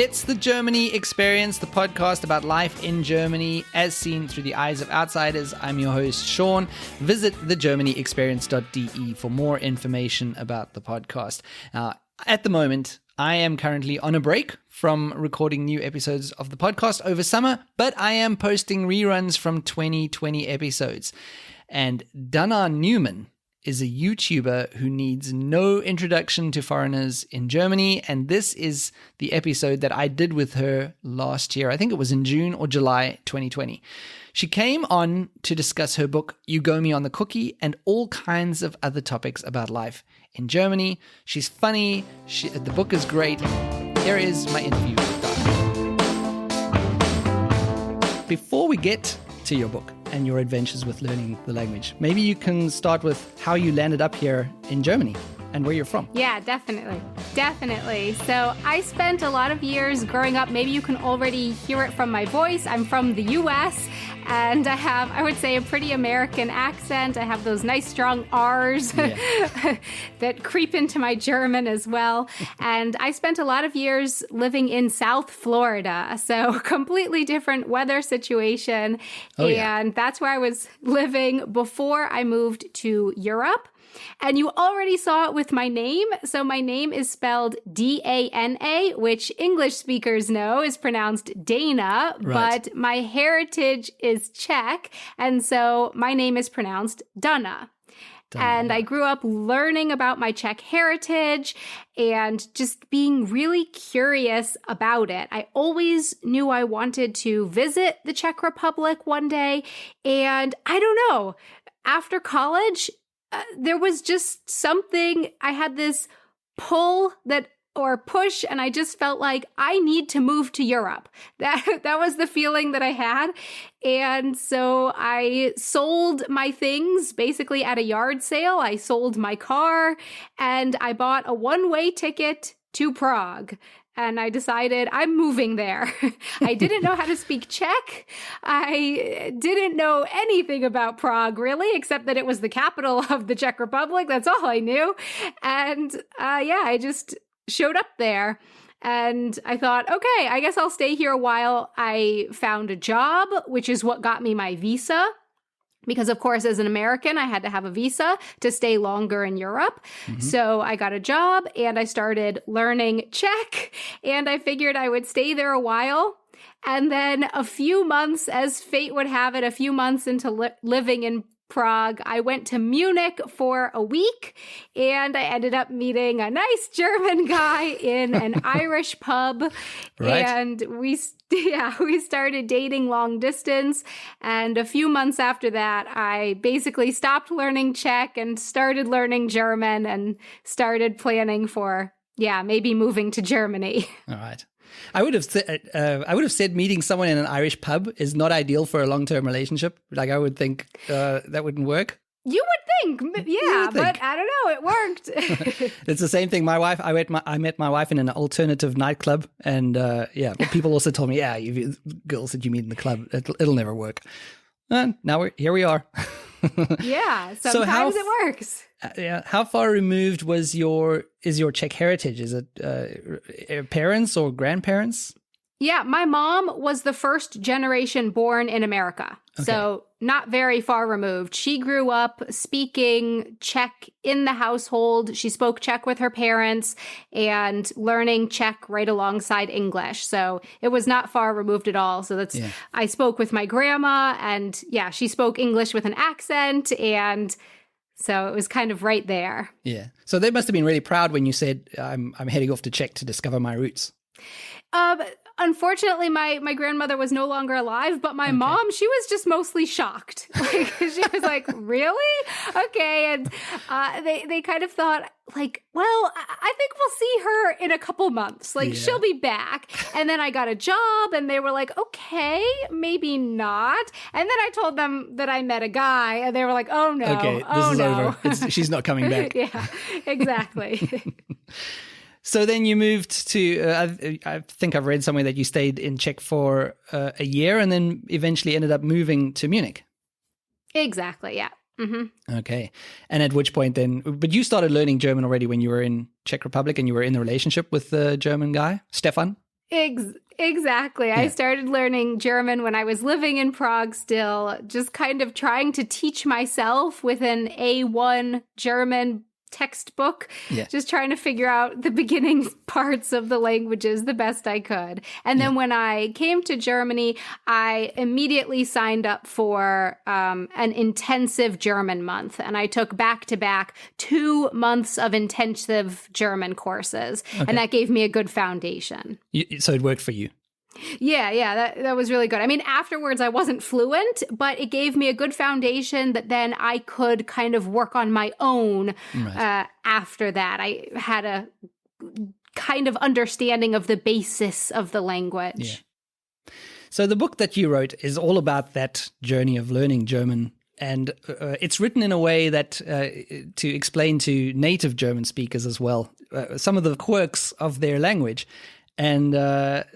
It's the Germany Experience, the podcast about life in Germany as seen through the eyes of outsiders. I'm your host, Sean. Visit thegermanyexperience.de for more information about the podcast. At the moment, I am currently on a break from recording new episodes of the podcast over summer, but I am posting reruns from 2020 episodes. And Newman is a YouTuber who needs no introduction to foreigners in Germany, and this is the episode that I did with her last year. I think it was in June or July 2020. She came on to discuss her book, You Go Me on the Cookie, and all kinds of other topics about life in Germany. She's funny. The book is great. Here is my interview with Dana. Before we get to your book and your adventures with learning the language, maybe you can start with how you landed up here in Germany and where you're from. Yeah, definitely. So I spent a lot of years growing up. Maybe you can already hear it from my voice. I'm from the US, and I have, I would say, a pretty American accent. I have those nice strong R's that creep into my German as well. And I spent a lot of years living in South Florida, so completely different weather situation. And that's where I was living before I moved to Europe. And you already saw it with my name. So my name is spelled D-A-N-A, which English speakers know is pronounced Dana, right. But my heritage is Czech. And so my name is pronounced Dana. And I grew up learning about my Czech heritage and just being really curious about it. I always knew I wanted to visit the Czech Republic one day. And I don't know, after college, there was just something, I had this push, and I just felt like I need to move to Europe. That was the feeling that I had. And so I sold my things basically at a yard sale. I sold my car and I bought a one-way ticket to Prague. And I decided I'm moving there. I didn't know how to speak Czech. I didn't know anything about Prague, really, except that it was the capital of the Czech Republic. That's all I knew. And I just showed up there. And I thought, okay, I guess I'll stay here a while. I found a job, which is what got me my visa. Because, of course, as an American, I had to have a visa to stay longer in Europe. Mm-hmm. So I got a job and I started learning Czech, and I figured I would stay there a while. And then a few months, as fate would have it, a few months into living in Prague, I went to Munich for a week, and I ended up meeting a nice German guy in an Irish pub. Right. And we started dating long distance. And a few months after that, I basically stopped learning Czech and started learning German and started planning for, maybe moving to Germany. All right. I would have said meeting someone in an Irish pub is not ideal for a long-term relationship. Like, I would think that wouldn't work. You would think, but I don't know. It worked. It's the same thing. My wife, I met my wife in an alternative nightclub, and people also told me, girls that you meet in the club, it'll never work. And now here we are. Yeah, sometimes it works. How far removed is your Czech heritage? Is it parents or grandparents? Yeah, my mom was the first generation born in America, so not very far removed. She grew up speaking Czech in the household. She spoke Czech with her parents and learning Czech right alongside English. So it was not far removed at all. So I spoke with my grandma, and she spoke English with an accent, and so it was kind of right there. Yeah. So they must have been really proud when you said, I'm heading off to Czech to discover my roots. Unfortunately, my grandmother was no longer alive, but my mom, she was just mostly shocked. She was like, really? Okay. And they kind of thought, like, well, I think we'll see her in a couple months. She'll be back. And then I got a job, and they were like, okay, maybe not. And then I told them that I met a guy, and they were like, oh, no. Okay, this is over. She's not coming back. Yeah, exactly. So then you moved to, I think I've read somewhere that you stayed in Czech for a year and then eventually ended up moving to Munich. Exactly, yeah. Mm-hmm. Okay. And at which point then, but you started learning German already when you were in Czech Republic and you were in a relationship with the German guy, Stefan? Exactly. Yeah. I started learning German when I was living in Prague still, just kind of trying to teach myself with an A1 German textbook, Yeah. just trying to figure out the beginning parts of the languages the best I could. And then when I came to Germany, I immediately signed up for an intensive German month. And I took back-to-back 2 months of intensive German courses. Okay. And that gave me a good foundation. So it worked for you. Yeah, that was really good. I mean, afterwards, I wasn't fluent, but it gave me a good foundation that then I could kind of work on my own after that. I had a kind of understanding of the basis of the language. Yeah. So the book that you wrote is all about that journey of learning German. And it's written in a way that to explain to native German speakers as well some of the quirks of their language. And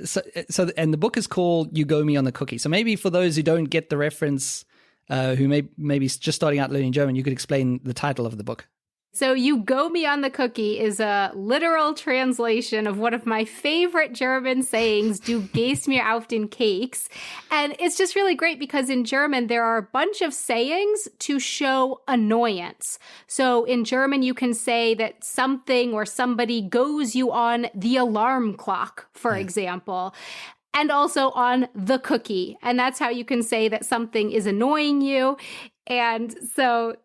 so the book is called "You Go Me on the Cookie." So maybe for those who don't get the reference, who maybe just starting out learning German, you could explain the title of the book. So "You Go Me on the Cookie" is a literal translation of one of my favorite German sayings, "Du gehst mir auf den Keks." And it's just really great because in German, there are a bunch of sayings to show annoyance. So in German, you can say that something or somebody goes you on the alarm clock, for example. And also on the cookie. And that's how you can say that something is annoying you. And so,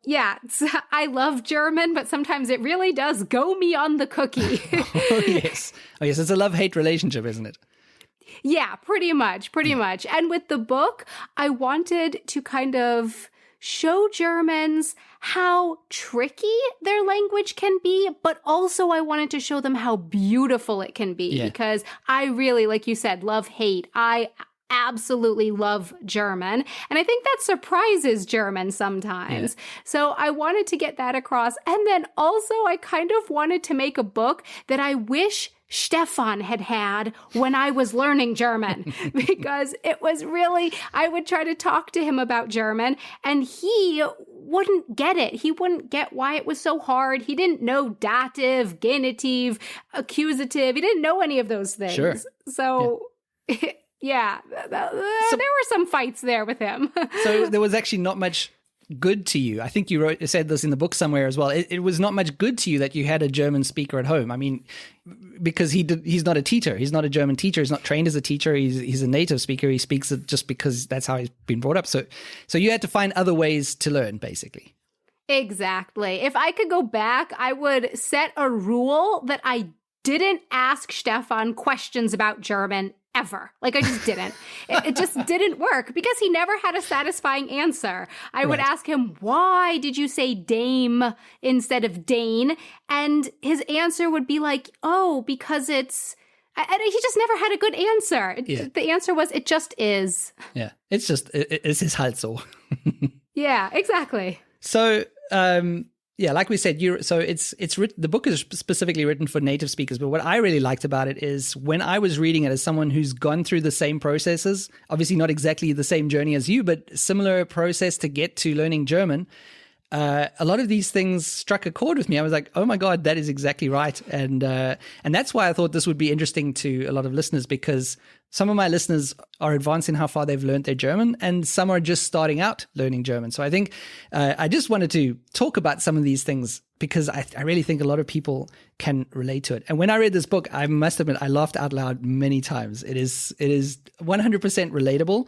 I love German, but sometimes it really does go me on the cookie. Oh, yes. It's a love-hate relationship, isn't it? Yeah, pretty much. And with the book, I wanted to kind of show Germans how tricky their language can be, but also I wanted to show them how beautiful it can be because I really, like you said, love-hate. I absolutely love German. And I think that surprises Germans sometimes. Yeah. So I wanted to get that across. And then also I kind of wanted to make a book that I wish Stefan had when I was learning German, because it was really, I would try to talk to him about German and he wouldn't get it. He wouldn't get why it was so hard. He didn't know dative, genitive, accusative. He didn't know any of those things. Sure. So... Yeah, there were some fights there with him. So there was actually not much good to you. I think you said this in the book somewhere as well. It was not much good to you that you had a German speaker at home. I mean, because he's not a teacher. He's not a German teacher. He's not trained as a teacher. He's a native speaker. He speaks it just because that's how he's been brought up. So you had to find other ways to learn, basically. Exactly. If I could go back, I would set a rule that I didn't ask Stefan questions about German ever. Like, I just didn't. It just didn't work because he never had a satisfying answer. I would ask him, why did you say dame instead of Dane? And his answer would be like, oh, because it's... And he just never had a good answer. The answer was, it just is. Yeah, it's just, es ist halt so. Yeah, exactly. So, like we said, the book is specifically written for native speakers. But what I really liked about it is when I was reading it as someone who's gone through the same processes, obviously not exactly the same journey as you, but similar process to get to learning German. A lot of these things struck a chord with me. I was like, oh my God, that is exactly right. And that's why I thought this would be interesting to a lot of listeners, because some of my listeners are advanced in how far they've learned their German, and some are just starting out learning German. So I think I just wanted to talk about some of these things because I really think a lot of people can relate to it. And when I read this book, I must admit, I laughed out loud many times. It is 100% relatable.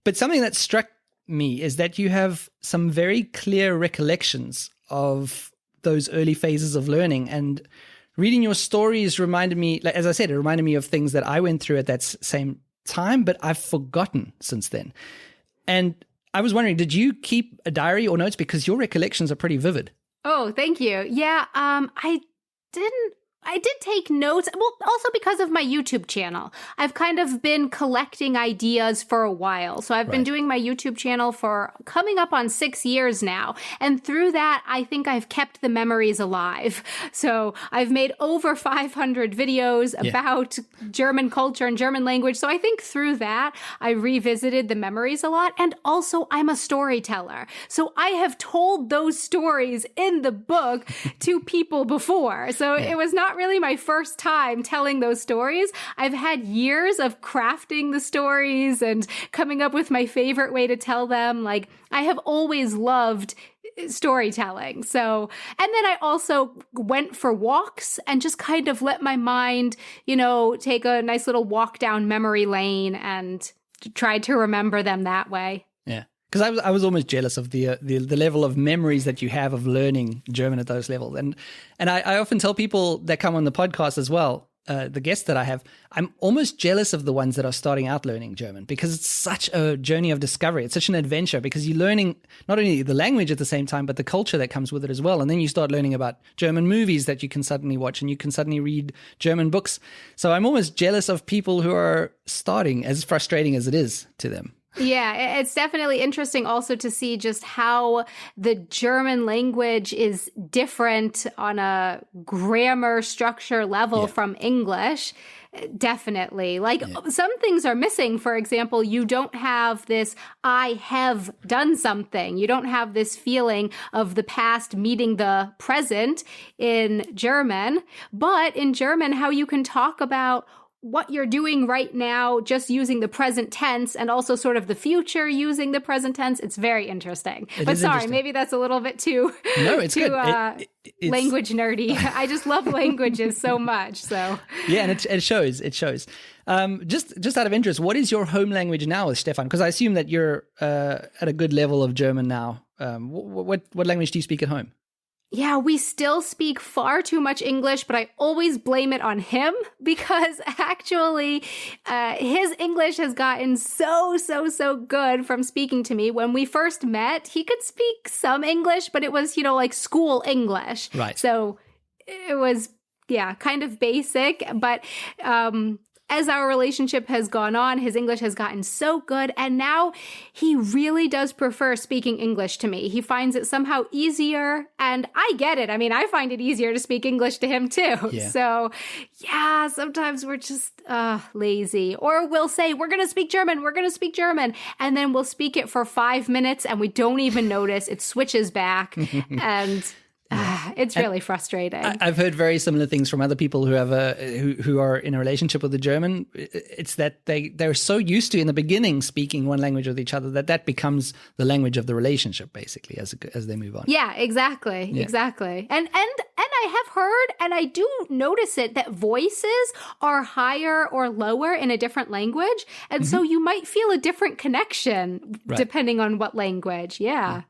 But something that struck me is that you have some very clear recollections of those early phases of learning, and reading your stories reminded me, as I said, it reminded me of things that I went through at that same time, but I've forgotten since then. And I was wondering, did you keep a diary or notes? Because your recollections are pretty vivid. Oh, thank you. Yeah, I did take notes, well, also because of my YouTube channel. I've kind of been collecting ideas for a while. So I've been doing my YouTube channel for coming up on 6 years now. And through that, I think I've kept the memories alive. So I've made over 500 videos about German culture and German language. So I think through that, I revisited the memories a lot. And also, I'm a storyteller. So I have told those stories in the book to people before. So it was not not really my first time telling those stories. I've had years of crafting the stories and coming up with my favorite way to tell them. Like, I have always loved storytelling. So, and then I also went for walks and just kind of let my mind, take a nice little walk down memory lane and tried to remember them that way. Yeah. Because I was almost jealous of the level of memories that you have of learning German at those levels. And I often tell people that come on the podcast as well, the guests that I have, I'm almost jealous of the ones that are starting out learning German, because it's such a journey of discovery. It's such an adventure, because you're learning not only the language at the same time, but the culture that comes with it as well. And then you start learning about German movies that you can suddenly watch, and you can suddenly read German books. So I'm almost jealous of people who are starting, as frustrating as it is to them. Yeah, it's definitely interesting also to see just how the German language is different on a grammar structure level from English. Definitely. Like some things are missing. For example, you don't have this, I have done something. You don't have this feeling of the past meeting the present in German. But in German, how you can talk about what you're doing right now, just using the present tense, and also sort of the future using the present tense. It's very interesting. But sorry, maybe that's a little bit too, it's too it's language nerdy. I just love languages so much. So yeah, and it shows. It shows. Just out of interest, what is your home language now, Stefan? Because I assume that you're at a good level of German now. What language do you speak at home? Yeah, we still speak far too much English, but I always blame it on him, because actually his English has gotten so good from speaking to me. When we first met, he could speak some English, but it was, like school English. Right. So it was, kind of basic, but as our relationship has gone on, his English has gotten so good, and now he really does prefer speaking English to me. He finds it somehow easier, and I get it. I mean, I find it easier to speak English to him too. Yeah. So, sometimes we're just lazy. Or we'll say, we're going to speak German, and then we'll speak it for 5 minutes, and we don't even notice. It switches back, and it's really frustrating. I've heard very similar things from other people who have who are in a relationship with the German. It's that they're so used to in the beginning speaking one language with each other that becomes the language of the relationship, basically, as they move on. Yeah, exactly. And I have heard, and I do notice it, that voices are higher or lower in a different language, and so you might feel a different connection depending on what language. Yeah.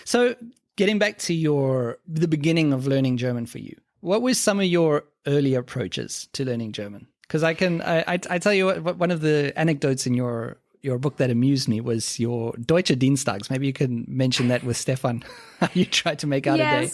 So, getting back to the beginning of learning German for you, what were some of your early approaches to learning German? Because I tell you what, one of the anecdotes in your book that amused me was your Deutsche Dienstags. Maybe you can mention that with Stefan, how you tried to make out a day.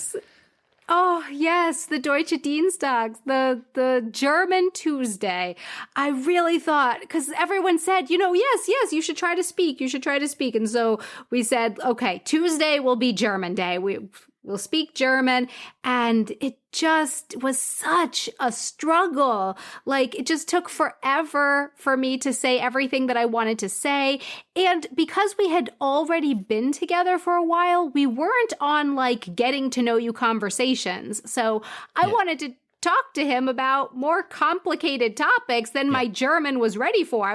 Oh, yes, the Deutsche Dienstags, the German Tuesday. I really thought, because everyone said, yes, you should try to speak. And so we said, okay, Tuesday will be German day. We'll speak German. And it just was such a struggle. Like, it just took forever for me to say everything that I wanted to say. And because we had already been together for a while, we weren't on like getting to know you conversations. So I wanted to talk to him about more complicated topics than my German was ready for.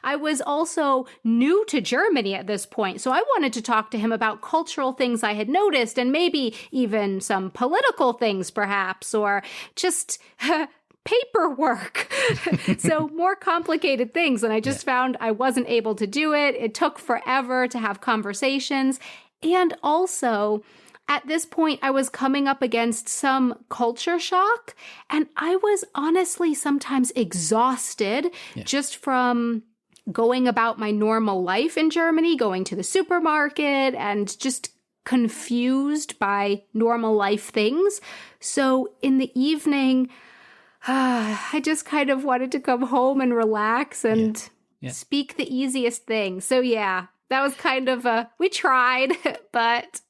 I was also new to Germany at this point, so I wanted to talk to him about cultural things I had noticed, and maybe even some political things perhaps, or just paperwork. So more complicated things, and I just found I wasn't able to do it. It took forever to have conversations, and also at this point, I was coming up against some culture shock, and I was honestly sometimes exhausted just from going about my normal life in Germany, going to the supermarket, and just confused by normal life things. So in the evening, I just kind of wanted to come home and relax and speak the easiest thing. So that was kind of we tried, but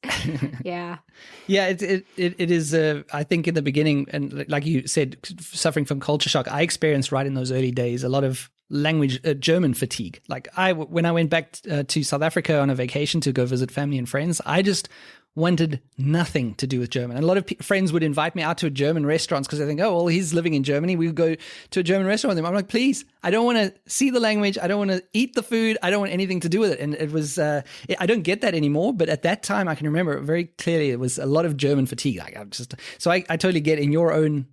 yeah. Yeah, it is, I think in the beginning, and like you said, suffering from culture shock, I experienced right in those early days a lot of language German fatigue. Like when I went back to South Africa on a vacation to go visit family and friends, I just wanted nothing to do with German. And a lot of friends would invite me out to a German restaurants because they think, oh, well, he's living in Germany. We'll go to a German restaurant with him. I'm like, please, I don't want to see the language. I don't want to eat the food. I don't want anything to do with it. And it was, I don't get that anymore. But at that time, I can remember very clearly, it was a lot of German fatigue. Like I totally get in your own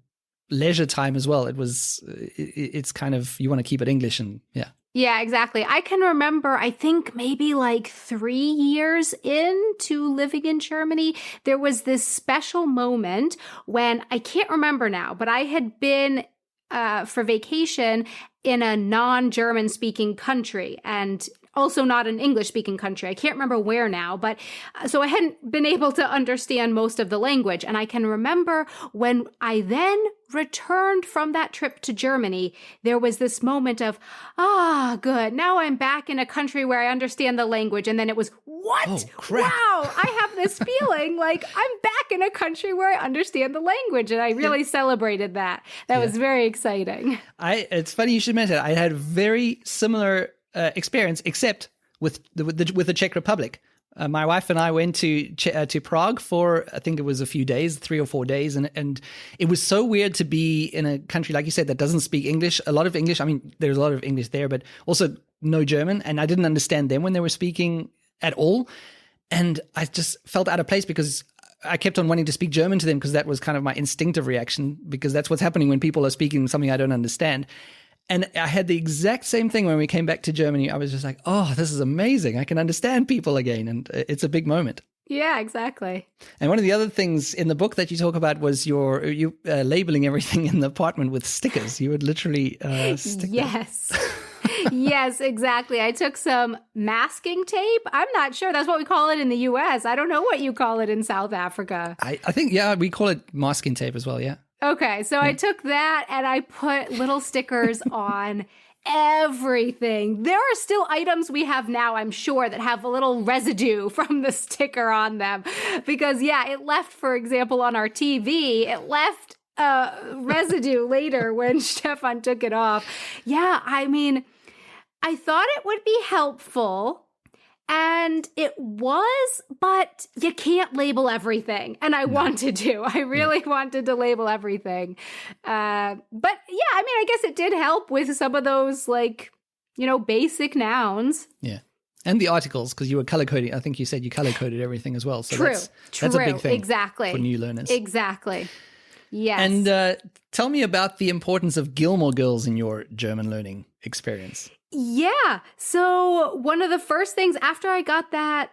leisure time as well. It's kind of, you want to keep it English and yeah. Yeah, exactly. I can remember, I think maybe like 3 years into living in Germany, there was this special moment when I can't remember now, but I had been for vacation in a non-German speaking country and also not an English speaking country. I can't remember where now, but so I hadn't been able to understand most of the language. And I can remember when I then returned from that trip to Germany, there was this moment of, good. Now I'm back in a country where I understand the language. And then it was, what? Oh, crap. Wow, I have this feeling like I'm back in a country where I understand the language. And I really celebrated that. That was very exciting. It's funny you should mention it. I had a very similar experience, except with the Czech Republic. My wife and I went to Prague for, I think it was a few days, 3 or 4 days, and it was so weird to be in a country, like you said, that doesn't speak English. A lot of English, I mean, there's a lot of English there, but also no German, and I didn't understand them when they were speaking at all, and I just felt out of place because I kept on wanting to speak German to them because that was kind of my instinctive reaction, because that's what's happening when people are speaking something I don't understand. And I had the exact same thing when we came back to Germany. I was just like, oh, this is amazing. I can understand people again. And it's a big moment. Yeah, exactly. And one of the other things in the book that you talk about was you labeling everything in the apartment with stickers. You would literally stick Yes. Yes, exactly. I took some masking tape. I'm not sure. That's what we call it in the U.S. I don't know what you call it in South Africa. I think, yeah, we call it masking tape as well, yeah. Okay, so I took that and I put little stickers on everything. There are still items we have now, I'm sure, that have a little residue from the sticker on them. Because, yeah, it left, for example, on our TV, it left residue later when Stefan took it off. Yeah, I mean, I thought it would be helpful. And it was, but you can't label everything. And I wanted to. I really wanted to label everything. But yeah, I mean, I guess it did help with some of those, like, basic nouns. Yeah. And the articles, because you were color coding. I think you said you color coded everything as well. So True. That's a big thing exactly. for new learners. Exactly. Yes. And tell me about the importance of Gilmore Girls in your German learning experience. Yeah. So one of the first things after I got that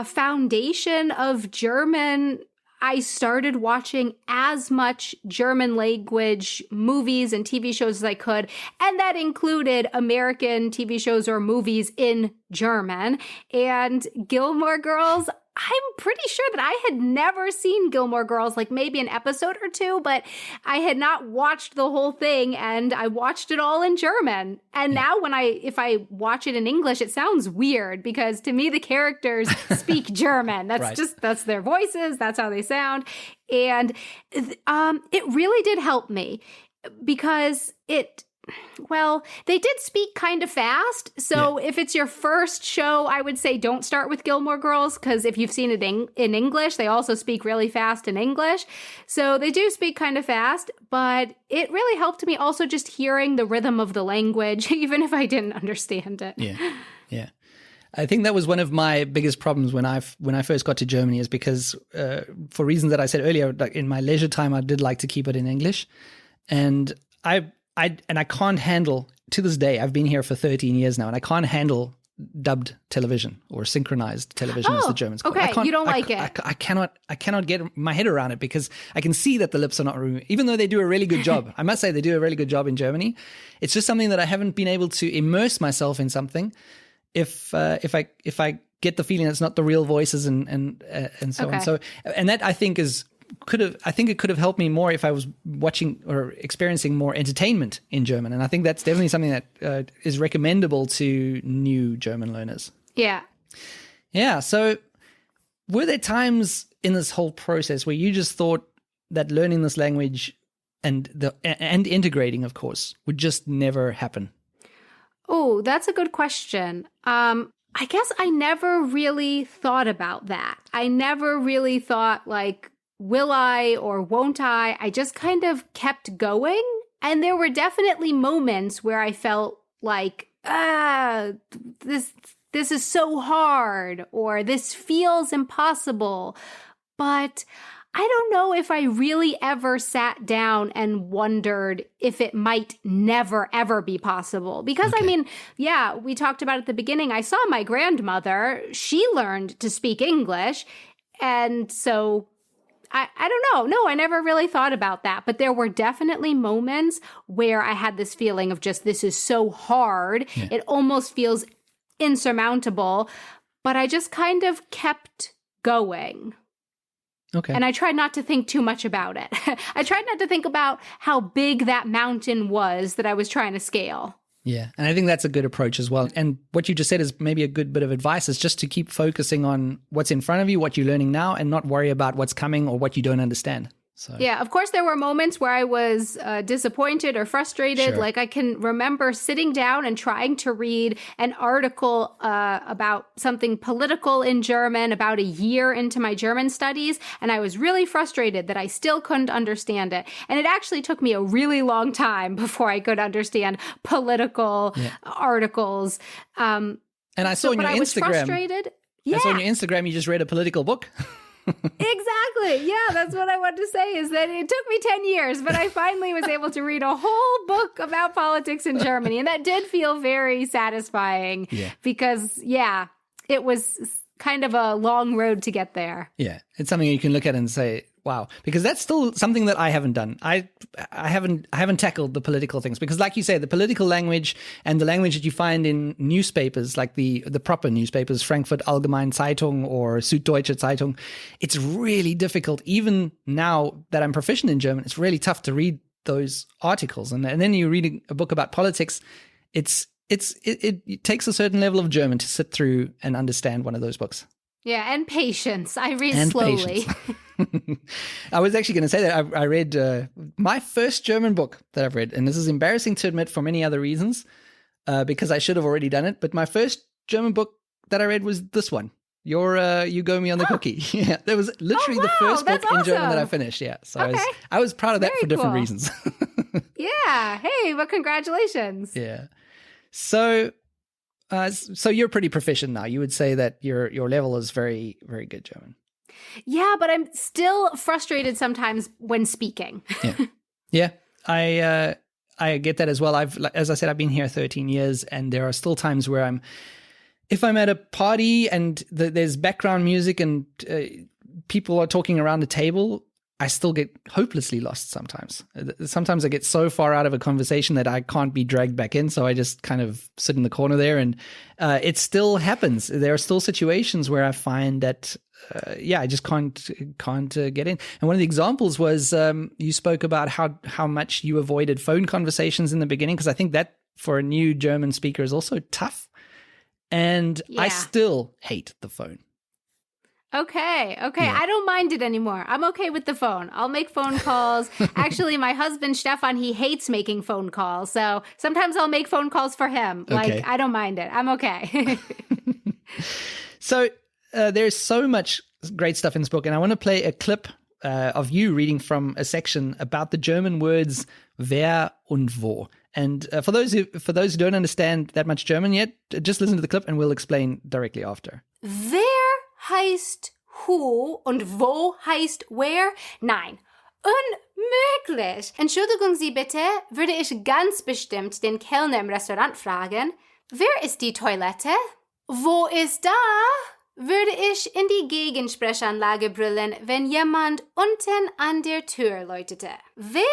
foundation of German, I started watching as much German language movies and TV shows as I could. And that included American TV shows or movies in German. And Gilmore Girls, I'm pretty sure that I had never seen Gilmore Girls, like maybe an episode or two, but I had not watched the whole thing, and I watched it all in German. And now if I watch it in English, it sounds weird because to me, the characters speak German. That's that's their voices. That's how they sound. And it really did help me because they did speak kind of fast. So if it's your first show, I would say don't start with Gilmore Girls, because if you've seen it in English, they also speak really fast in English. So they do speak kind of fast, but it really helped me also just hearing the rhythm of the language, even if I didn't understand it. Yeah. I think that was one of my biggest problems when I first got to Germany, is because for reasons that I said earlier, like in my leisure time, I did like to keep it in English. And I can't handle, to this day, I've been here for 13 years now, and I can't handle dubbed television or synchronized television, as the Germans call it. Okay, you don't like it. I cannot get my head around it because I can see that the lips are not moving, even though they do a really good job. I must say they do a really good job in Germany. It's just something that I haven't been able to immerse myself in something if I get the feeling it's not the real voices and so on. So, and that I think it could have helped me more if I was watching or experiencing more entertainment in German. And I think that's definitely something that is recommendable to new German learners. Yeah. Yeah. So were there times in this whole process where you just thought that learning this language and integrating, of course, would just never happen? Oh, that's a good question. I guess I never really thought about that. I never really thought like, will I or won't I? I just kind of kept going. And there were definitely moments where I felt like, this is so hard, or this feels impossible. But I don't know if I really ever sat down and wondered if it might never, ever be possible. Because, Okay. I mean, yeah, we talked about at the beginning, I saw my grandmother. She learned to speak English. And so I don't know. No, I never really thought about that. But there were definitely moments where I had this feeling of just, this is so hard. Yeah. It almost feels insurmountable. But I just kind of kept going. Okay. And I tried not to think too much about it. I tried not to think about how big that mountain was that I was trying to scale. Yeah. And I think that's a good approach as well. And what you just said is maybe a good bit of advice, is just to keep focusing on what's in front of you, what you're learning now, and not worry about what's coming or what you don't understand. So Yeah, of course, there were moments where I was disappointed or frustrated. Sure. Like I can remember sitting down and trying to read an article about something political in German about a year into my German studies. And I was really frustrated that I still couldn't understand it. And it actually took me a really long time before I could understand political articles. And I saw on your I was Instagram, frustrated. Yeah. I saw on your Instagram, you just read a political book. Exactly. Yeah, that's what I wanted to say, is that it took me 10 years, but I finally was able to read a whole book about politics in Germany. And that did feel very satisfying because, it was kind of a long road to get there. Yeah. It's something you can look at and say, wow, because that's still something that I haven't done. I haven't tackled the political things because, like you say, the political language and the language that you find in newspapers, like the proper newspapers, Frankfurt Allgemeine Zeitung or Süddeutsche Zeitung, it's really difficult. Even now that I'm proficient in German, it's really tough to read those articles. And then you read a book about politics, it takes a certain level of German to sit through and understand one of those books. Yeah, and patience. I read slowly. I was actually going to say that I read my first German book that I've read, and this is embarrassing to admit for many other reasons, because I should have already done it. But my first German book that I read was this one. You Go Me on the Cookie. Yeah, that was literally the first book in German that I finished. Yeah, so I was proud of that for different reasons. Yeah. Hey, well, congratulations. Yeah. So you're pretty proficient now. You would say that your level is very, very good German. Yeah, but I'm still frustrated sometimes when speaking. Yeah. I get that as well. As I said, I've been here 13 years, and there are still times where if I'm at a party and there's background music and people are talking around the table, I still get hopelessly lost sometimes. Sometimes I get so far out of a conversation that I can't be dragged back in. So I just kind of sit in the corner there, and it still happens. There are still situations where I find that, I just can't get in. And one of the examples was you spoke about how much you avoided phone conversations in the beginning, because I think that for a new German speaker is also tough. And I still hate the phone. Okay. I don't mind it anymore. I'm okay with the phone. I'll make phone calls. Actually, my husband, Stefan, he hates making phone calls. So sometimes I'll make phone calls for him. Okay. Like, I don't mind it. I'm okay. So there's so much great stuff in this book. And I want to play a clip of you reading from a section about the German words wer und wo. And for those who don't understand that much German yet, just listen to the clip and we'll explain directly after. Wer heißt who und wo heißt where? Nein. Unmöglich. Entschuldigen Sie bitte, würde ich ganz bestimmt den Kellner im Restaurant fragen. Wer ist die Toilette? Wo ist da? Würde ich in die Gegensprechanlage brüllen, wenn jemand unten an der Tür läutete. Wer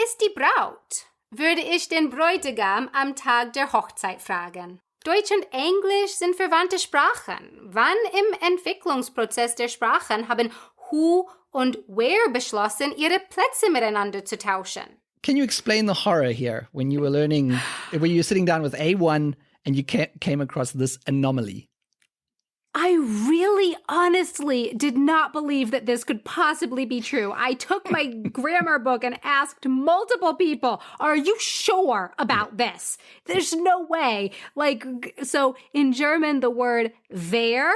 ist die Braut? Würde ich den Bräutigam am Tag der Hochzeit fragen. Deutsch und Englisch sind verwandte Sprachen. Wann im Entwicklungsprozess der Sprachen haben who und where beschlossen, ihre Plätze miteinander zu tauschen? Can you explain the horror here when you were sitting down with A1 and you came across this anomaly? I really honestly did not believe that this could possibly be true. I took my grammar book and asked multiple people, are you sure about this? There's no way. So in German, the word wer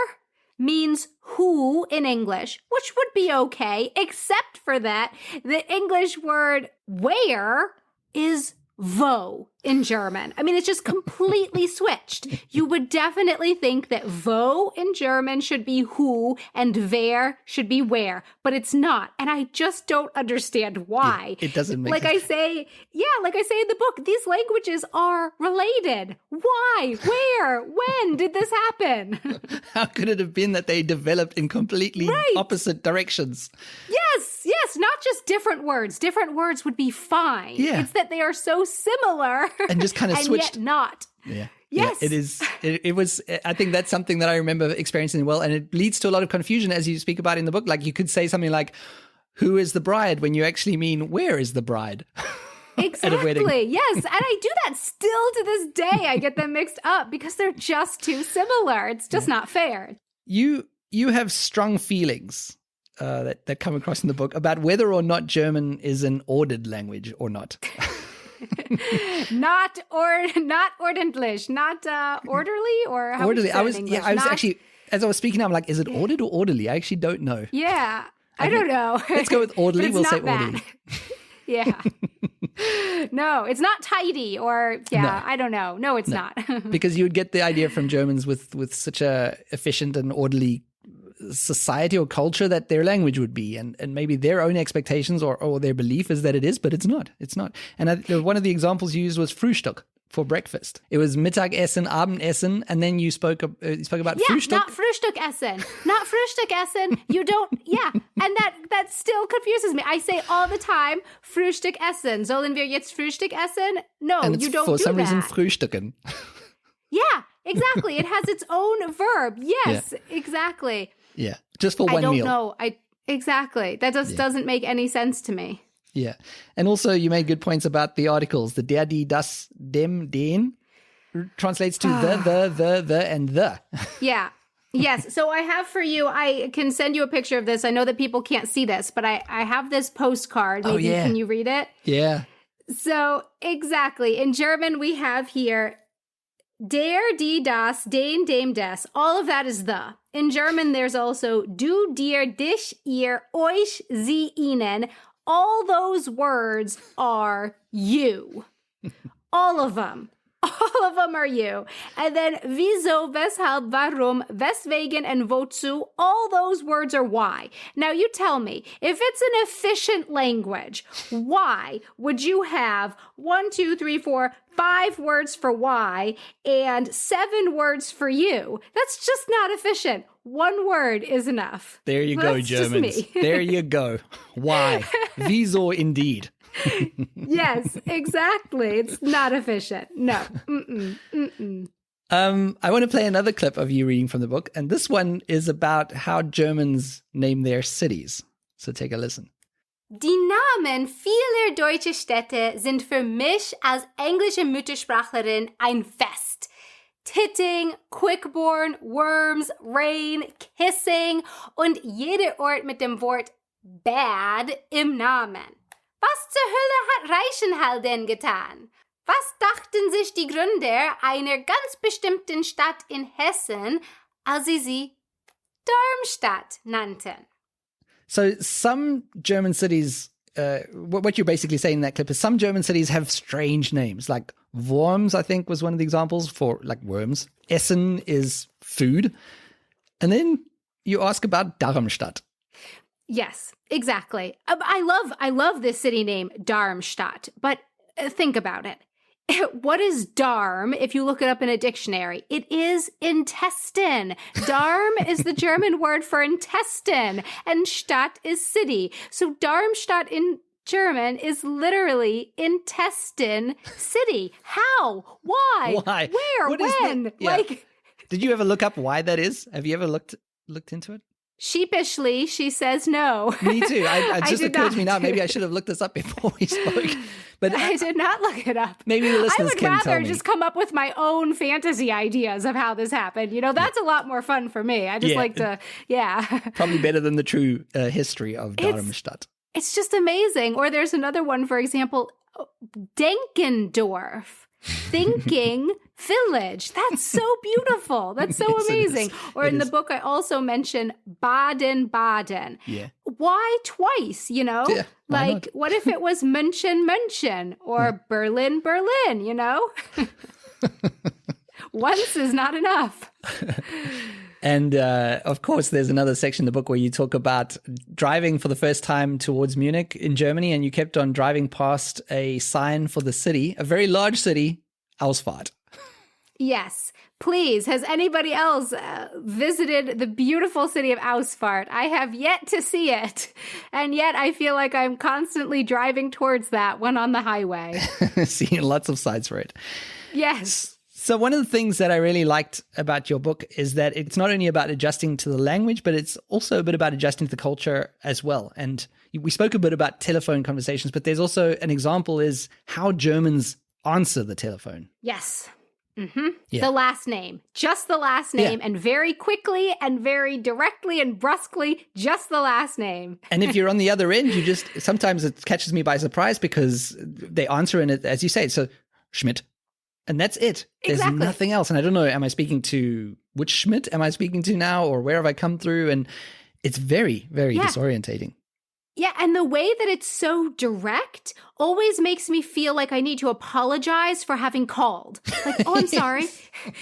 means who in English, which would be okay, except for that the English word where is wo in German. I mean, it's just completely switched. You would definitely think that wo in German should be who and wer should be where, but it's not. And I just don't understand why. It doesn't make sense. Like I say in the book, these languages are related. Why? Where? When did this happen? How could it have been that they developed in completely opposite directions? Yes, not just different words. Different words would be fine. Yeah. It's that they are so similar and just kind of switched. Yet not. Yeah. Yes. Yeah, it is. It was, I think that's something that I remember experiencing well, and it leads to a lot of confusion as you speak about in the book. Like you could say something like, who is the bride when you actually mean, where is the bride? Exactly. Yes. And I do that still to this day. I get them mixed up because they're just too similar. It's just not fair. You have strong feelings that come across in the book about whether or not German is an ordered language or not. not ordentlich, not orderly or how orderly. I was actually, as I was speaking, I'm like, is it ordered or orderly? I actually don't know. Yeah, I don't know. Let's go with orderly. We'll say orderly. Yeah. No, it's not tidy or no. I don't know. No, it's not. Because you would get the idea from Germans with such a efficient and orderly society or culture that their language would be, and maybe their own expectations or their belief is that it is, but it's not. And one of the examples you used was Frühstück for breakfast. It was Mittagessen, Abendessen, and then you spoke about Frühstück. Not Frühstückessen. Not Frühstückessen. You don't, and that still confuses me. I say all the time, Frühstückessen. Sollen wir jetzt Frühstück essen? No, and you don't for do some that. reason Frühstücken. Yeah, exactly. It has its own verb. Yes, exactly. Yeah, just for one meal. I don't know. Exactly. That doesn't make any sense to me. Yeah. And also you made good points about the articles. The der, die, das, dem, den translates to the, and the. Yeah. Yes. So I have for you, I can send you a picture of this. I know that people can't see this, but I have this postcard. Maybe can you read it? Yeah. So exactly. In German, we have here der, die, das, den, dem, des. All of that is the. In German, there's also du, dir, dich, ihr, euch, sie, ihnen. All those words are you. All of them. All of them are you. And then wieso, weshalb, warum, weswegen, and wozu, all those words are why. Now you tell me, if it's an efficient language, why would you have 5 words for why and 7 words for you? That's just not efficient. 1 word is enough. There you go, Germans. There you go. Why? Wieso indeed. Yes, exactly. It's not efficient. No. I want to play another clip of you reading from the book, and this one is about how Germans name their cities. So take a listen. Die Namen vieler deutscher Städte sind für mich als englische Muttersprachlerin ein Fest. Titting, Quickborn, Worms, Rain, Kissing und jeder Ort mit dem Wort bad im Namen. Was zur Hölle hat Reichenhall getan? Was dachten sich die Gründer einer ganz bestimmten Stadt in Hessen, als sie Darmstadt nannten? So some German cities, what you're basically saying in that clip is some German cities have strange names, like Worms, I think, was one of the examples for like worms. Essen is food. And then you ask about Darmstadt. Yes, exactly. I love this city name, Darmstadt, but think about it. What is Darm if you look it up in a dictionary? It is intestine. Darm is the German word for intestine, and Stadt is city. So Darmstadt in German is literally intestine city. How? Why? Why? Where? What when? Did you ever look up why that is? Have you ever looked into it? Sheepishly, she says no. Me too. It just occurred to me now. Maybe I should have looked this up before we spoke. But I did not look it up. Maybe the listeners can tell me. I would rather just come up with my own fantasy ideas of how this happened. That's a lot more fun for me. I just like to, Probably better than the true history of Darmstadt. It's just amazing. Or there's another one, for example, Denkendorf. Thinking village. That's so beautiful. That's so amazing. Or in the book, I also mention Baden-Baden. Yeah. Why twice, Yeah, like, what if it was München, or Berlin? Once is not enough. And of course, there's another section in the book where you talk about driving for the first time towards Munich in Germany, and you kept on driving past a sign for the city, a very large city, Ausfahrt. Yes. Please, has anybody else visited the beautiful city of Ausfahrt? I have yet to see it, and yet I feel like I'm constantly driving towards that when on the highway. Seeing lots of signs for it. Yes. So one of the things that I really liked about your book is that it's not only about adjusting to the language, but it's also a bit about adjusting to the culture as well. And we spoke a bit about telephone conversations, but there's also an example is how Germans answer the telephone. Yes. Mm-hmm. Yeah. The last name, just the last name, and very quickly and very directly and brusquely, just the last name. And if you're on the other end, sometimes it catches me by surprise because they answer in it, as you say, so Schmidt. And that's it. There's nothing else. And I don't know, am I speaking to which Schmidt am I speaking to now, or where have I come through? And it's very, very disorientating. Yeah, and the way that it's so direct always makes me feel like I need to apologize for having called. Like, oh, I'm sorry.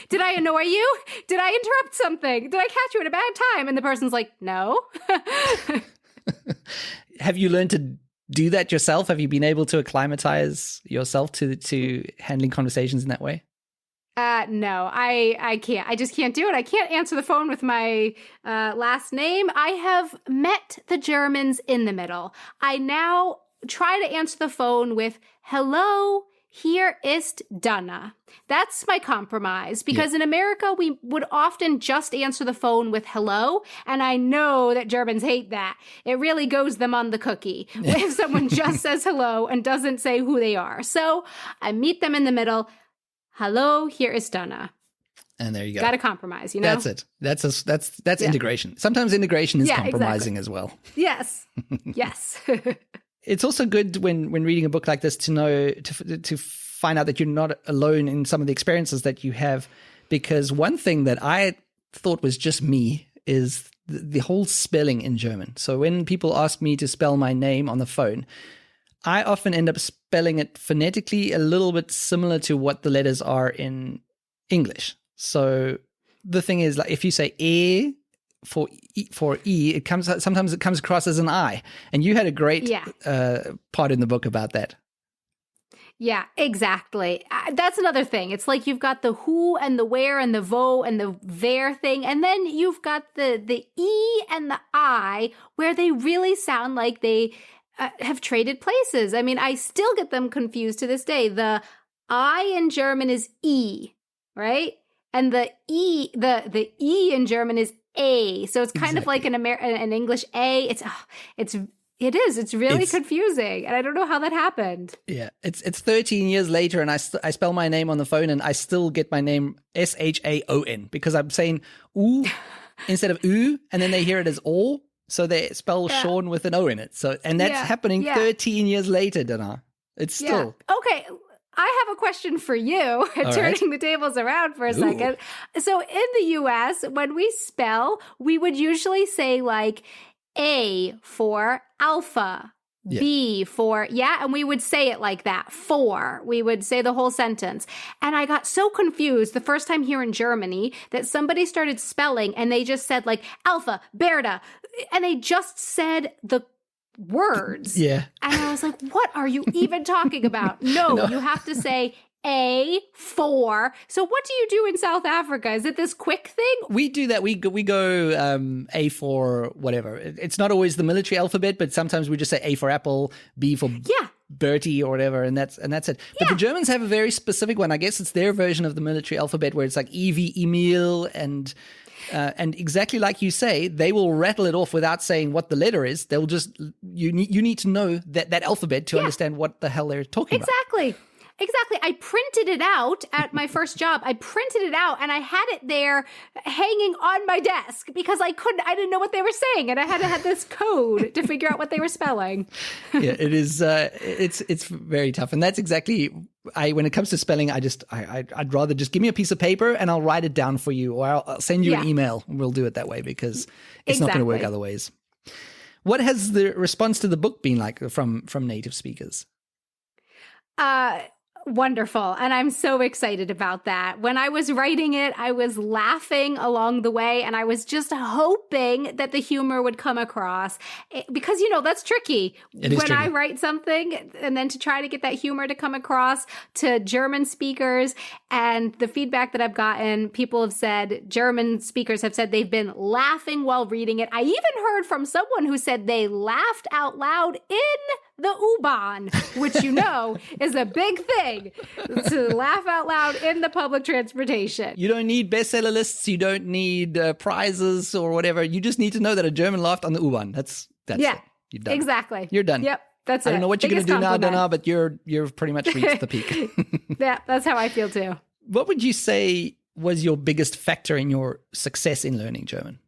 Did I annoy you? Did I interrupt something? Did I catch you at a bad time? And the person's like, no. Have you learned to do that yourself? Have you been able to acclimatize yourself to handling conversations in that way? No, I can't. I just can't do it. I can't answer the phone with my last name. I have met the Germans in the middle. I now try to answer the phone with, hello, hier ist Dana. That's my compromise, because in America, we would often just answer the phone with hello, and I know that Germans hate that. It really goes them on the cookie if someone just says hello and doesn't say who they are. So I meet them in the middle. Hello, here is Dana. And there you go. Got to compromise, That's it. That's integration. Sometimes integration is compromising as well. Yes. Yes. It's also good when reading a book like this to know, to find out that you're not alone in some of the experiences that you have, because one thing that I thought was just me is the whole spelling in German. So when people ask me to spell my name on the phone, I often end up spelling it phonetically a little bit similar to what the letters are in English. So the thing is, like, if you say for E, sometimes it comes across as an I. And you had a great part in the book about that. Yeah, exactly. That's another thing. It's like you've got the who and the where and the vo and the there thing. And then you've got the E and the I, where they really sound like they have traded places. I mean, I still get them confused to this day. The I in German is E, right? And the E in German is A. So it's kind of like an English A. It's really confusing, and I don't know how that happened. Yeah, it's 13 years later, and I spell my name on the phone, and I still get my name Shaon because I'm saying oo instead of oo, and then they hear it as O, so they spell Sean with an O in it. So, and that's happening 13 years later, Dana. It's still okay. I have a question for you, turning the tables around for a second. So in the US, when we spell, we would usually say like A for alpha, B for, and we would say it like that, for. We would say the whole sentence. And I got so confused the first time here in Germany that somebody started spelling and they just said like alpha, Berta, and they just said the words. Yeah. And I was like, what are you even talking about? No, you have to say A for. So what do you do in South Africa? Is it this quick thing? We do that. We go A for whatever. It's not always the military alphabet, but sometimes we just say A for apple, B for Bertie or whatever, and that's it. But the Germans have a very specific one. I guess it's their version of the military alphabet where it's like Evie, Emil, and And exactly like you say, they will rattle it off without saying what the letter is. They'll just, you need to know that alphabet to understand what the hell they're talking about. Exactly. I printed it out at my first job. I printed it out and I had it there hanging on my desk because I didn't know what they were saying. And I had to have this code to figure out what they were spelling. Yeah, it is. It's very tough. And that's exactly, when it comes to spelling, I'd rather just give me a piece of paper and I'll write it down for you, or I'll send you an email and we'll do it that way because it's not going to work other ways. What has the response to the book been like from native speakers? Wonderful. And I'm so excited about that. When I was writing it, I was laughing along the way and I was just hoping that the humor would come across because, that's tricky. When I write something and then to try to get that humor to come across to German speakers, and the feedback that I've gotten, German speakers have said they've been laughing while reading it. I even heard from someone who said they laughed out loud in the U-Bahn, which is a big thing, to laugh out loud in the public transportation. You don't need bestseller lists. You don't need prizes or whatever. You just need to know that a German laughed on the U-Bahn. That's it. You're done. Exactly. You're done. Yep. That's it. I don't know what you're going to do now, Donna, but you've pretty much reached the peak. Yeah, that's how I feel too. What would you say was your biggest factor in your success in learning German?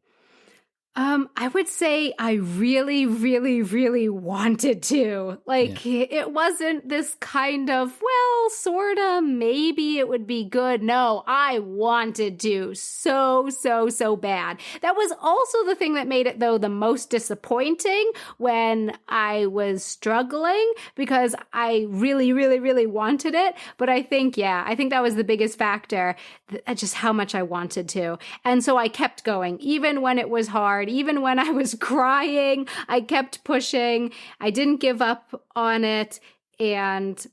I would say I really, really, really wanted to. It wasn't this kind of, sorta, maybe it would be good. No, I wanted to so bad. That was also the thing that made it, though, the most disappointing when I was struggling because I really, really, really wanted it. But I think that was the biggest factor, just how much I wanted to. And so I kept going, even when it was hard. Even when I was crying, I kept pushing. I didn't give up on it. And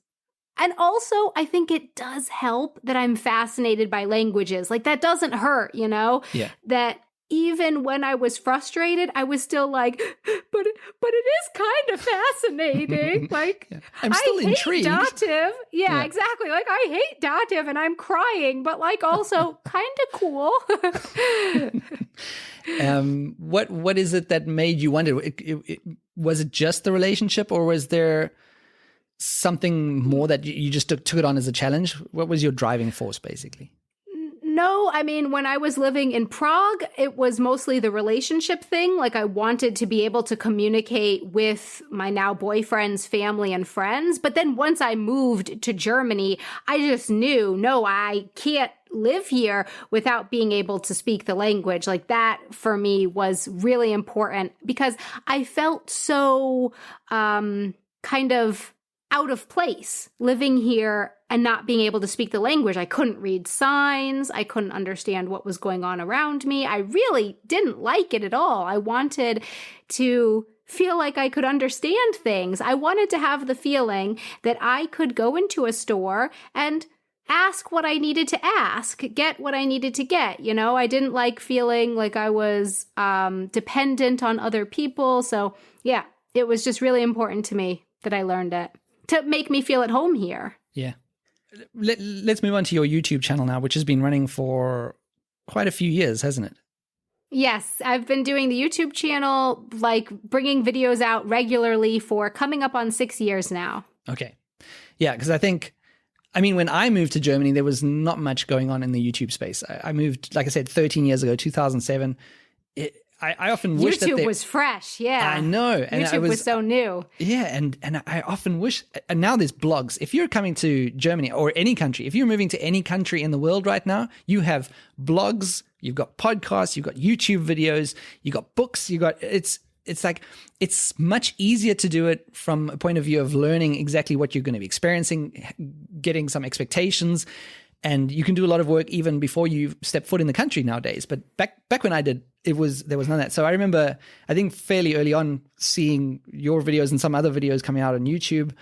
also, I think it does help that I'm fascinated by languages. That doesn't hurt, Yeah. That even when I was frustrated, I was still like, but it is kind of fascinating. I'm still intrigued. Dative. Yeah, exactly. I hate dative and I'm crying, but also kind of cool. What is it that made you wonder? Was it just the relationship, or was there something more that you just took it on as a challenge? What was your driving force, basically? No, when I was living in Prague, it was mostly the relationship thing. I wanted to be able to communicate with my now boyfriend's family and friends. But then once I moved to Germany, I just knew, no, I can't live here without being able to speak the language. That for me was really important because I felt so kind of out of place living here and not being able to speak the language. I couldn't read signs. I couldn't understand what was going on around me. I really didn't like it at all. I wanted to feel like I could understand things. I wanted to have the feeling that I could go into a store and ask what I needed to ask, get what I needed to get. I didn't like feeling like I was dependent on other people. So yeah, it was just really important to me that I learned it to make me feel at home here. Yeah. Let's move on to your YouTube channel now, which has been running for quite a few years, hasn't it? Yes, I've been doing the YouTube channel, bringing videos out regularly for coming up on 6 years now. Okay. Yeah, because I think, when I moved to Germany, there was not much going on in the YouTube space. I moved, like I said, 13 years ago, 2007. I often wish that YouTube was fresh, yeah. I know. And YouTube was so new. Yeah, and I often wish, and now there's blogs. If you're coming to Germany or any country, if you're moving to any country in the world right now, you have blogs, you've got podcasts, you've got YouTube videos, you've got books, it's much easier to do it from a point of view of learning exactly what you're going to be experiencing, getting some expectations. And you can do a lot of work even before you step foot in the country nowadays. But back when I did, there was none of that. So I remember, I think fairly early on, seeing your videos and some other videos coming out on YouTube.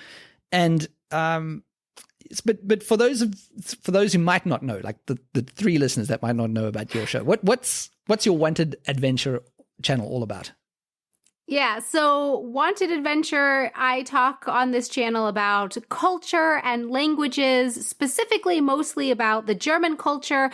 And but for those who might not know, the three listeners that might not know about your show, what's your Wanted Adventure channel all about? Yeah, so Wanted Adventure, I talk on this channel about culture and languages, specifically mostly about the German culture.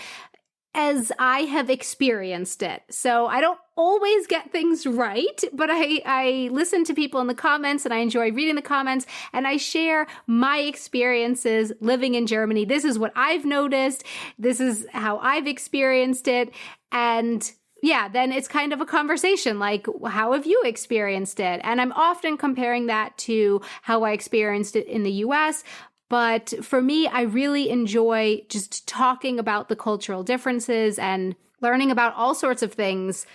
as I have experienced it. So I don't always get things right, but I listen to people in the comments and I enjoy reading the comments and I share my experiences living in Germany. This is what I've noticed. This is how I've experienced it. And yeah, then it's kind of a conversation like, how have you experienced it? And I'm often comparing that to how I experienced it in the US. But for me, I really enjoy just talking about the cultural differences and learning about all sorts of things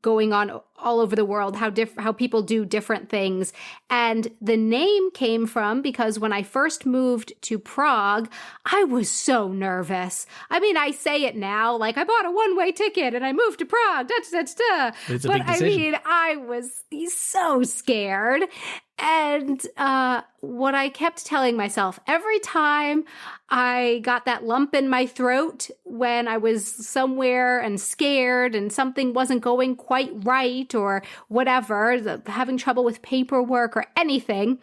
going on all over the world, how people do different things. And the name came from because when I first moved to Prague, I was so nervous. I mean, I say it now, like I bought a one-way ticket and I moved to Prague, But I mean, I was so scared. And what I kept telling myself every time I got that lump in my throat when I was somewhere and scared and something wasn't going quite right or whatever, having trouble with paperwork or anything,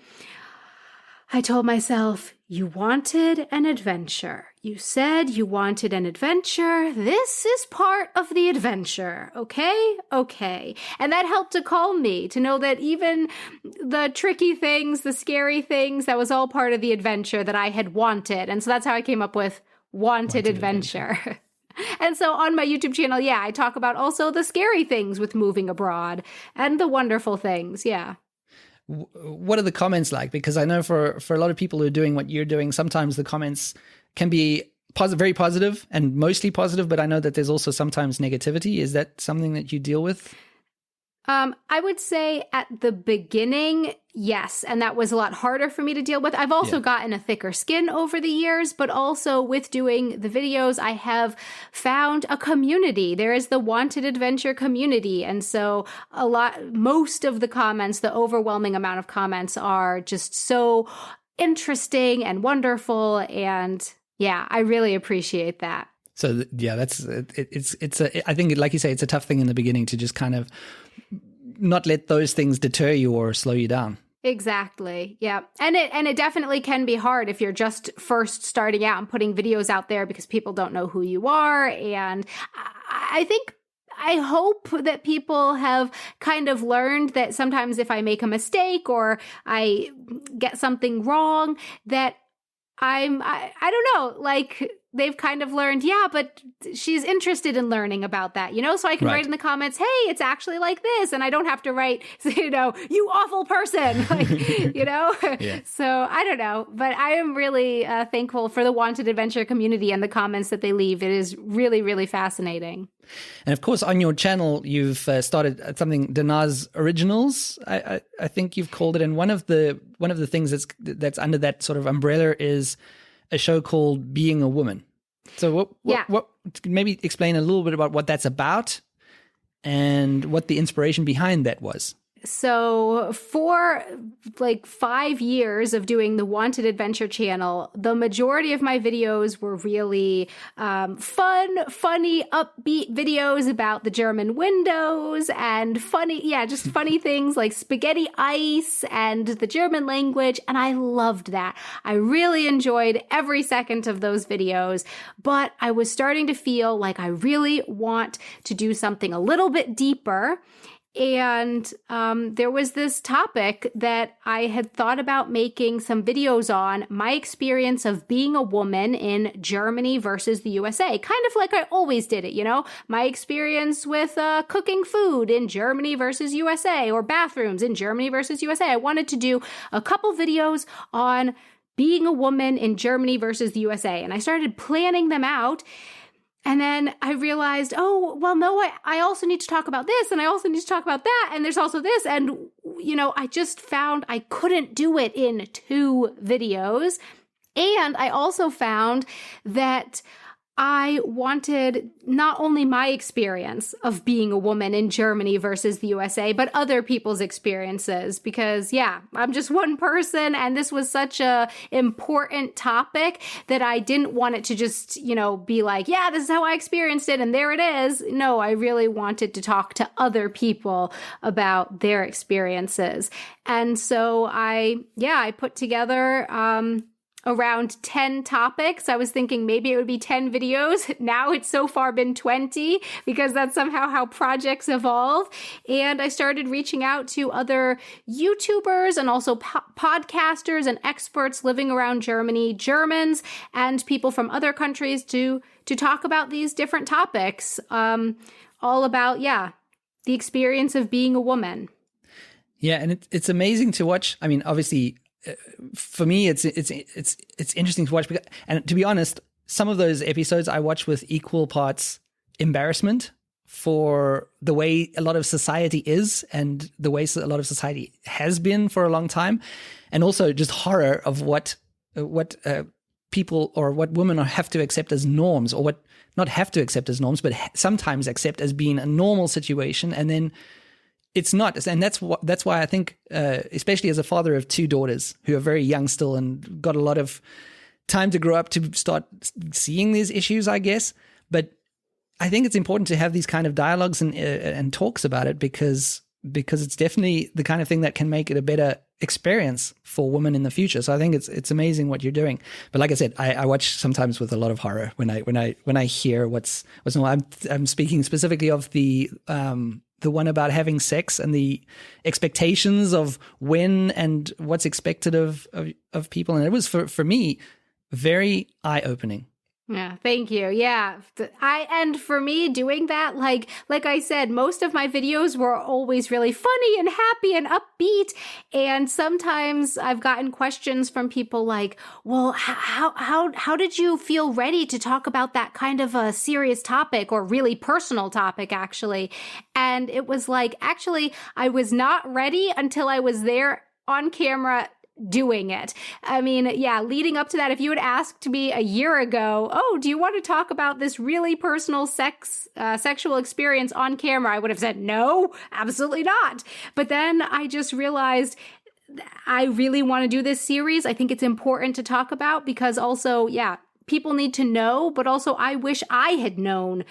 I told myself, you wanted an adventure. You said you wanted an adventure. This is part of the adventure. Okay? Okay. And that helped to calm me, to know that even the tricky things, the scary things, that was all part of the adventure that I had wanted. And so that's how I came up with Wanted Adventure. And so on my YouTube channel, yeah, I talk about also the scary things with moving abroad and the wonderful things. Yeah. What are the comments like? Because I know for a lot of people who are doing what you're doing, sometimes the comments can be very positive and mostly positive, but I know that there's also sometimes negativity. Is that something that you deal with? I would say at the beginning, yes. And that was a lot harder for me to deal with. I've also gotten a thicker skin over the years, but also with doing the videos, I have found a community. There is the Wanted Adventure community. And so most of the comments, the overwhelming amount of comments are just so interesting and wonderful. And yeah, I really appreciate that. So yeah, I think, like you say, it's a tough thing in the beginning to just kind of not let those things deter you or slow you down. Exactly. Yeah. And it definitely can be hard if you're just first starting out and putting videos out there because people don't know who you are. And I hope that people have kind of learned that sometimes if I make a mistake or I get something wrong, that I don't know, like they've kind of learned, yeah, but she's interested in learning about that, so I can write in the comments, hey, it's actually like this. And I don't have to write, you awful person, Yeah. So I don't know, but I am really thankful for the Wanted Adventure community and the comments that they leave. It is really, really fascinating. And of course, on your channel, you've started something, Danaz Originals, I think you've called it. And one of the things that's under that sort of umbrella is a show called Being a Woman. So what maybe explain a little bit about what that's about and what the inspiration behind that was. So for like 5 years of doing the Wanted Adventure channel, the majority of my videos were really funny, upbeat videos about the German windows and just funny things like spaghetti ice and the German language. And I loved that. I really enjoyed every second of those videos, but I was starting to feel like I really want to do something a little bit deeper. And there was this topic that I had thought about making some videos on, my experience of being a woman in Germany versus the USA, kind of like I always did it, my experience with cooking food in Germany versus USA or bathrooms in Germany versus USA. I wanted to do a couple videos on being a woman in Germany versus the USA, and I started planning them out. And then I realized, I also need to talk about this and I also need to talk about that. And there's also this. And, I just found I couldn't do it in 2 videos. And I also found that I wanted not only my experience of being a woman in Germany versus the USA, but other people's experiences because, I'm just one person and this was such a important topic that I didn't want it to just, be like, this is how I experienced it and there it is. No, I really wanted to talk to other people about their experiences. And so I put together around 10 topics. I was thinking maybe it would be 10 videos. Now it's so far been 20 because that's somehow how projects evolve. And I started reaching out to other YouTubers and also podcasters and experts living around Germany, Germans, and people from other countries to talk about these different topics. All about, the experience of being a woman. Yeah, and it's amazing to watch. I mean, obviously, for me, it's interesting to watch. And to be honest, some of those episodes I watch with equal parts embarrassment for the way a lot of society is and the way a lot of society has been for a long time, and also just horror of what people or what women have to accept as norms, or what not have to accept as norms, but sometimes accept as being a normal situation, and then it's not. And that's why I think, especially as a father of 2 daughters who are very young still and got a lot of time to grow up to start seeing these issues, I guess. But I think it's important to have these kind of dialogues and talks about it because it's definitely the kind of thing that can make it a better experience for women in the future. So I think it's amazing what you're doing. But like I said, I watch sometimes with a lot of horror when I hear what's normal. I'm speaking specifically of the one about having sex and the expectations of when and what's expected of people. And it was for me very eye-opening. Yeah, thank you. Yeah. And for me doing that, like I said, most of my videos were always really funny and happy and upbeat. And sometimes I've gotten questions from people like, well, how did you feel ready to talk about that kind of a serious topic or really personal topic, actually? And it was like, actually, I was not ready until I was there on camera doing it. I mean, leading up to that, if you had asked me a year ago, oh, do you want to talk about this really personal sexual experience on camera? I would have said, no, absolutely not. But then I just realized I really want to do this series. I think it's important to talk about because also, people need to know, but also I wish I had known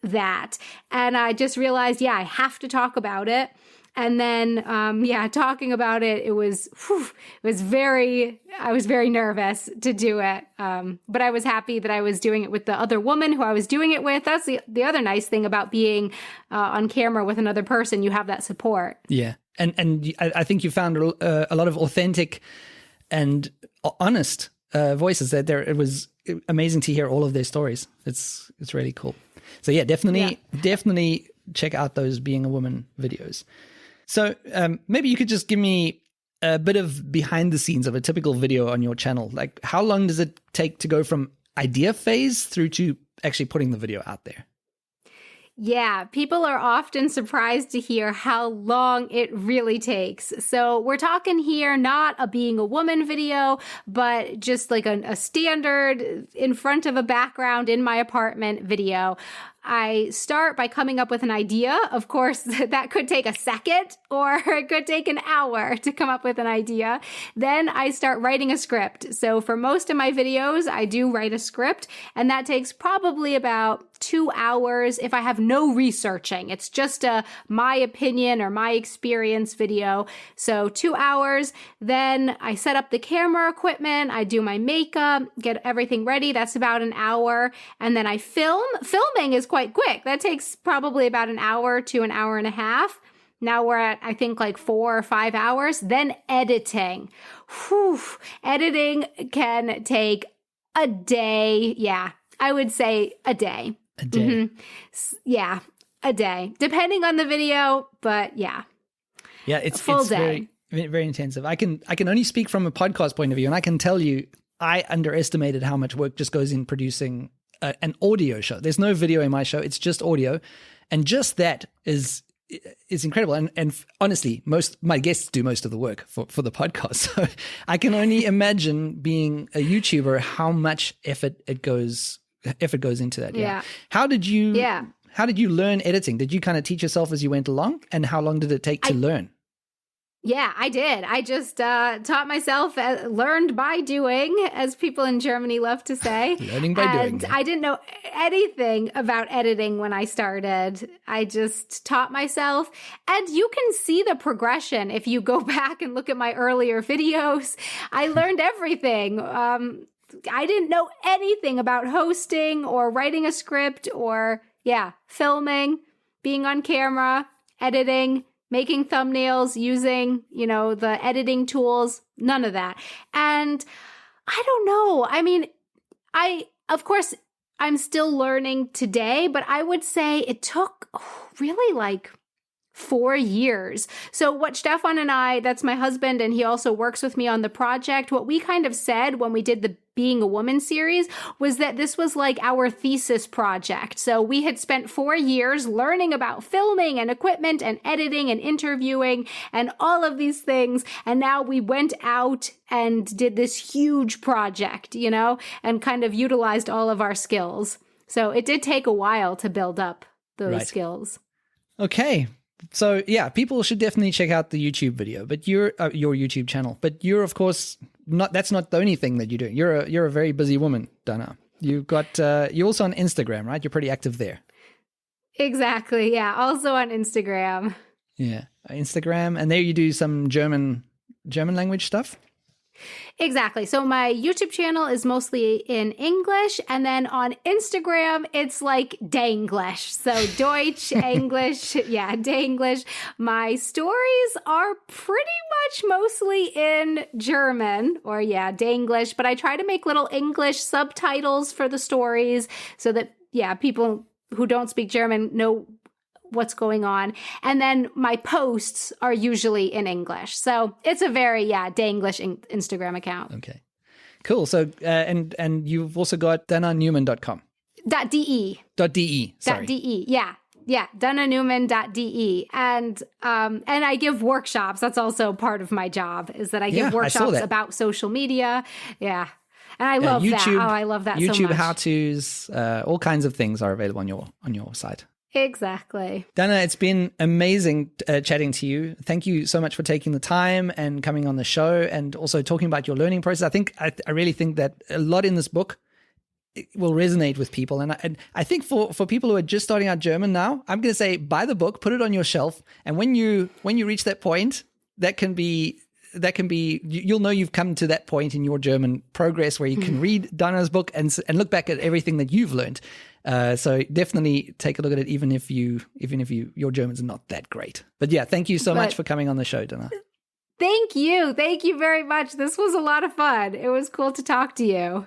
that. And I just realized, I have to talk about it. And then, talking about it, I was very nervous to do it. But I was happy that I was doing it with the other woman who I was doing it with. That's the other nice thing about being on camera with another person. You have that support. Yeah. And I think you found a lot of authentic and honest voices that there. It was amazing to hear all of their stories. It's really cool. So definitely check out those Being a Woman videos. So maybe you could just give me a bit of behind the scenes of a typical video on your channel. Like, how long does it take to go from idea phase through to actually putting the video out there? Yeah, people are often surprised to hear how long it really takes. So we're talking here not a Being a Woman video, but just like a standard in front of a background in my apartment video. I start by coming up with an idea. Of course, that could take a second or it could take an hour to come up with an idea. Then I start writing a script. So for most of my videos, I do write a script, and that takes probably about 2 hours if I have no researching. It's just my opinion or my experience video. So 2 hours. Then I set up the camera equipment. I do my makeup, get everything ready. That's about an hour. And then I film. Filming is quite quick. That takes probably about an hour to an hour and a half. Now we're at, I think, like 4 or 5 hours. Then editing. Editing can take a day. Yeah, I would say a day. A day. Mm-hmm. Yeah, a day, depending on the video, but yeah. Yeah, it's day. Very, very intensive. I can only speak from a podcast point of view, and I can tell you, I underestimated how much work just goes in producing an audio show. There's no video in my show; it's just audio, and just that is incredible. And honestly, my guests do most of the work for the podcast. So I can only imagine being a YouTuber how much effort goes into that. Yeah. How did you learn editing? Did you kind of teach yourself as you went along? And how long did it take to learn? Yeah, I did. I just taught myself, learned by doing, as people in Germany love to say. Learning by doing. And I didn't know anything about editing when I started. I just taught myself. And you can see the progression if you go back and look at my earlier videos. I learned everything. I didn't know anything about hosting or writing a script or, filming, being on camera, editing, making thumbnails, using, the editing tools, none of that. And I don't know. I mean, of course, I'm still learning today, but I would say it took really like 4 years. So what Stefan and I, that's my husband, and he also works with me on the project, what we kind of said when we did the Being a Woman series was that this was like our thesis project. So we had spent 4 years learning about filming and equipment and editing and interviewing and all of these things. And now we went out and did this huge project, and kind of utilized all of our skills. So it did take a while to build up those skills. Okay. So people should definitely check out the YouTube video, but your YouTube channel. But you're, of course, that's not the only thing that you do. You're a very busy woman, Dana. You've got you're also on Instagram, right? You're pretty active there. Exactly. Yeah. Also on Instagram. Yeah, Instagram, and there you do some German language stuff. Exactly. So my YouTube channel is mostly in English, and then on Instagram, it's like Danglish. So Deutsch, English, Danglish. My stories are pretty much mostly in German or Danglish, but I try to make little English subtitles for the stories so that, people who don't speak German know what's going on. And then my posts are usually in English. So it's a very, Danglish Instagram account. Okay, cool. So, and you've also got dananewman.com. .de. .de, sorry. .de, dananewman.de. And I give workshops. That's also part of my job, is that I give workshops about social media. Yeah. And I love YouTube, that. Oh, I love that so much. YouTube how-tos, all kinds of things are available on your site. Exactly. Dana, it's been amazing chatting to you. Thank you so much for taking the time and coming on the show and also talking about your learning process. I really think that a lot in this book will resonate with people. And I think for people who are just starting out German now, I'm going to say buy the book, put it on your shelf. And when you reach that point, that can be, you'll know you've come to that point in your German progress where you can read Dana's book and look back at everything that you've learned. So definitely take a look at it, even if your German's not that great. But thank you so much for coming on the show, Dana. Thank you very much. This was a lot of fun. It was cool to talk to you.